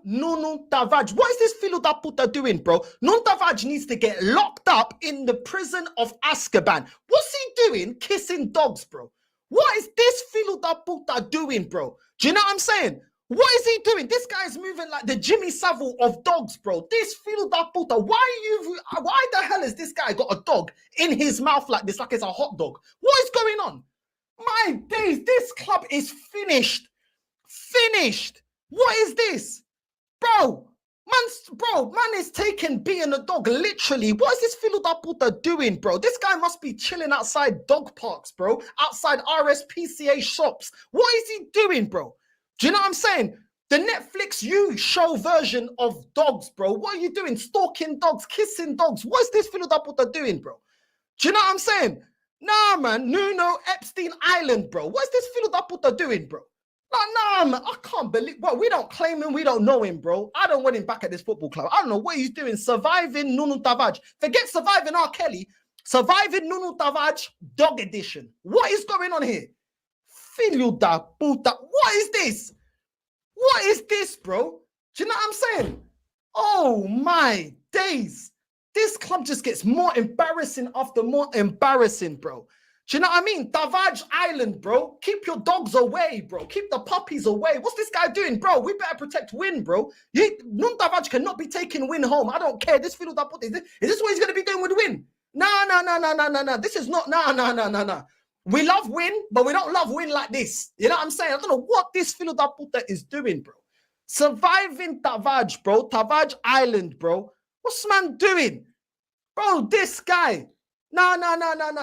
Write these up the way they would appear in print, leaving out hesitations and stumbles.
Nuno Tavares. What is this filo da puta doing, bro? Nuno Tavares needs to get locked up in the prison of Azkaban. What's he doing? Kissing dogs, bro. What is this filo da puta doing, bro? Do you know what I'm saying? What is he doing? This guy's moving like the Jimmy Savile of dogs, bro. This filo da puta. Why the hell has this guy got a dog in his mouth like this, like it's a hot dog? What is going on? My days, this club is finished. Finished. What is this? Bro, man is taking being a dog literally. What is this filo da puta doing, bro? This guy must be chilling outside dog parks, bro. Outside RSPCA shops. What is he doing, bro? Do you know what I'm saying? The Netflix You show version of dogs, bro. What are you doing? Stalking dogs, kissing dogs. What is this filo da puta doing, bro? Do you know what I'm saying? Nah, man. Nuno Epstein Island, bro. What is this filo da puta doing, bro? Nah, man. I can't believe. Well, we don't claim him. We don't know him, bro. I don't want him back at this football club. I don't know what he's doing. Surviving Nuno Tavares. Forget surviving R. Kelly. Surviving Nuno Tavares dog edition. What is going on here? Filho da puta. What is this? What is this, bro? Do you know what I'm saying? Oh, my days. This club just gets more embarrassing after more embarrassing, bro. Do you know what I mean? Tavares Island, bro. Keep your dogs away, bro. Keep the puppies away. What's this guy doing, bro? We better protect Win, bro. Nuno Tavares cannot be taking Win home. I don't care. This filo da puta. Is this what he's going to be doing with Win? No. This is not. No. We love Win, but we don't love Win like this. You know what I'm saying? I don't know what this filo da puta is doing, bro. Surviving Tavares, bro. Tavares Island, bro. What's man doing? Bro, this guy. No.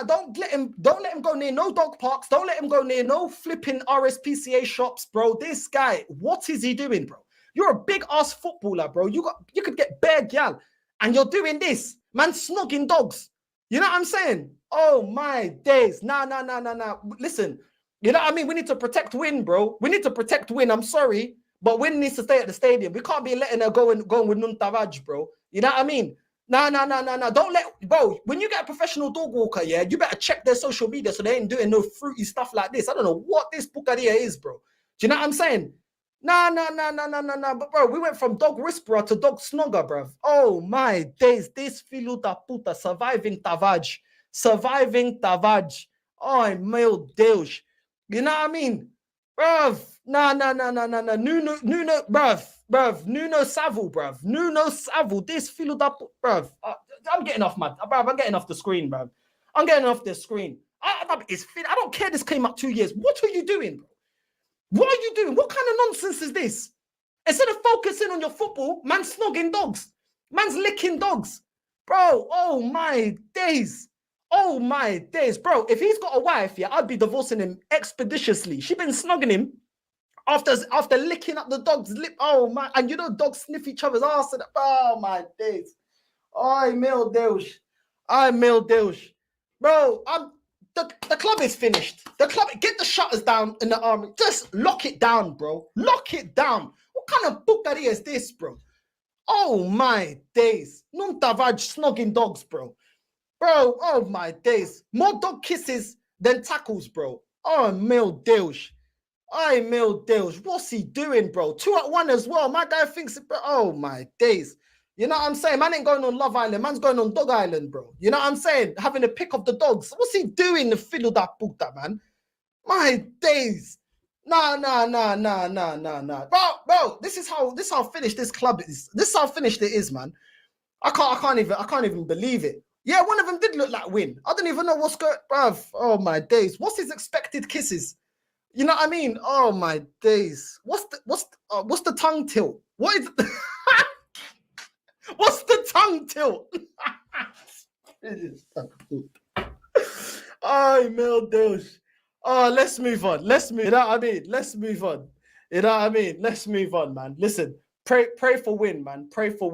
Don't let him go near no dog parks. Don't let him go near no flipping RSPCA shops, bro. This guy, what is he doing, bro? You're a big ass footballer, bro. You could get bare gal, and you're doing this. Man snogging dogs. You know what I'm saying? Oh my days. Nah. Listen, you know what I mean? We need to protect Win, bro. We need to protect Win. I'm sorry, but Win needs to stay at the stadium. We can't be letting her going with Nuno Tavares, bro. You know what I mean? No. Don't let, bro, when you get a professional dog walker, yeah, you better check their social media so they ain't doing no fruity stuff like this. I don't know what this bucaria is, bro. Do you know what I'm saying? No. But, bro, we went from dog whisperer to dog snogger, bro. Oh, my days. This filo da puta. Surviving Tavares. Oh, meu Deus. You know what I mean? Bruv. No. Nuno, bruv. Nuno Savile, bruv. Nuno Savile. This filo da puta, bruv. I'm getting off, man. Bruv, I'm getting off the screen, bruv. I'm getting off the screen. I don't care this came up 2 years. What are you doing, bro? What are you doing? What kind of nonsense is this? Instead of focusing on your football, man's snogging dogs. Man's licking dogs. Bro, oh my days. Oh my days. Bro, if he's got a wife, yeah, I'd be divorcing him expeditiously. She been snogging him after licking up the dog's lip. Oh my, and you know dogs sniff each other's ass. Oh my days. Ai meu Deus. Bro, the club is finished. The club, get the shutters down in the army. Just lock it down, bro. Lock it down. What kind of bucaria is this, bro? Oh my days. Nuno Tavares snogging dogs, bro. Bro, oh my days. More dog kisses than tackles, bro. Oh, meu Deus. Ay, meu Deus. What's he doing, bro? 2-1 as well. My guy thinks, oh my days. You know what I'm saying? Man ain't going on Love Island. Man's going on Dog Island, bro. You know what I'm saying? Having a pick of the dogs. What's he doing, the filo da puta, man? My days. Nah. Bro, this is how finished this club is. This is how finished it is, man. I can't even believe it. Yeah, one of them did look like Win. I don't even know what's going, bruv. Oh my days. What's his expected kisses? You know what I mean? Oh my days. What's the tongue tilt? What is what's the tongue tilt? Ay, meu Deus. Oh, let's move on. You know what I mean? Let's move on. You know what I mean? Let's move on, man. Listen, pray for Win, man. Pray for Win.